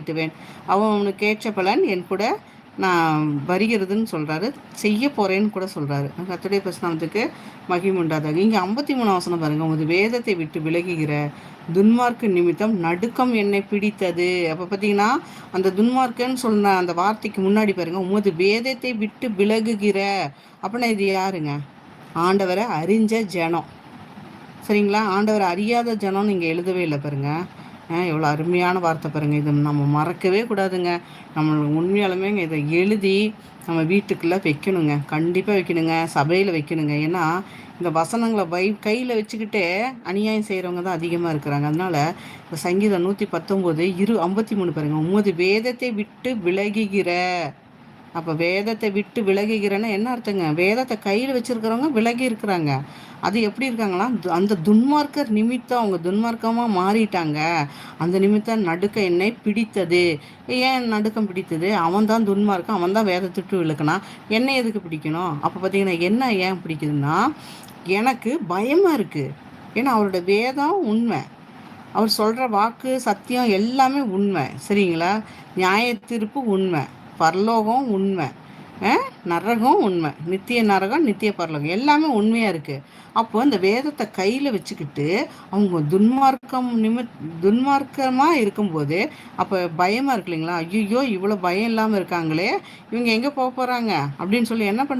நீட்டுவேன், அவன் அவனுக்கு ஏற்ற பலன் என் கூட நான் வருகிறதுன்னு சொல்கிறாரு, செய்ய போகிறேன்னு கூட சொல்கிறாரு. கர்த்தருடைய பரிசுத்தத்துக்கு மகிமை உண்டாதாக. இங்கே 53 வசனம் பாருங்கள், உமது வேதத்தை விட்டு விலகுகிற துன்மார்க்கு நிமித்தம் நடுக்கம் என்னை பிடித்தது. அப்போ பார்த்தீங்கன்னா அந்த துன்மார்க்கன்னு சொன்ன அந்த வார்த்தைக்கு முன்னாடி பாருங்கள், உமது வேதத்தை விட்டு விலகுகிற அப்படின்னா இது யாருங்க? ஆண்டவரை அறிஞ்ச ஜனம், சரிங்களா? ஆண்டவரை அறியாத ஜனம்னு இங்கே எழுதவே இல்லை பாருங்க. எவ்வளோ அருமையான வார்த்தை பாருங்கள். இது நம்ம மறக்கவே கூடாதுங்க. நம்ம உண்மையாலுமே இதை எழுதி நம்ம வீட்டுக்குள்ளே வைக்கணுங்க, கண்டிப்பாக வைக்கணுங்க, சபையில் வைக்கணுங்க. ஏன்னா இந்த வசனங்களை கையில் வச்சுக்கிட்டே அநியாயம் செய்கிறவங்க தான் அதிகமாக இருக்கிறாங்க. அதனால் இந்த சங்கீதம் 119 53 பாருங்கள், உமது வேதத்தை விட்டு விலகுகிற. அப்போ வேதத்தை விட்டு விலகுகிறேன்னா என்ன அர்த்தங்க? வேதத்தை கையில் வச்சுருக்கிறவங்க விலகி இருக்கிறாங்க. அது எப்படி இருக்காங்களா? அந்த துன்மார்க்கர் நிமித்தம் அவங்க துன்மார்க்கமாக மாறிட்டாங்க. அந்த நிமித்தம் நடுக்க என்னை பிடித்தது. ஏன் நடுக்கம் பிடித்தது? அவன் தான் துன்மார்க்கம், அவன் தான் வேதத்திட்டு விளக்குனா என்னை எதுக்கு பிடிக்கணும்? அப்போ பார்த்தீங்கன்னா என்ன ஏன் பிடிக்குதுன்னா, எனக்கு பயமாக இருக்குது. ஏன்னா அவரோட வேதம் உண்மை, அவர் சொல்கிற வாக்கு சத்தியம் எல்லாமே உண்மை, சரிங்களா? நியாய தீர்ப்பு உண்மை, பரலோகம் உண்மை, நரகம் உண்மை, நித்திய நரகம் நித்திய பரலோகம் எல்லாமே உண்மையாக இருக்குது. அப்போ இந்த வேதத்தை கையில் வச்சுக்கிட்டு அவங்க துன்மார்க்கமாக இருக்கும்போது அப்போ பயமாக இருக்கு இல்லைங்களா? ஐயோ இவ்வளோ பயம் இல்லாமல் இருக்காங்களே, இவங்க எங்கே போக போகிறாங்க அப்படின்னு சொல்லி என்ன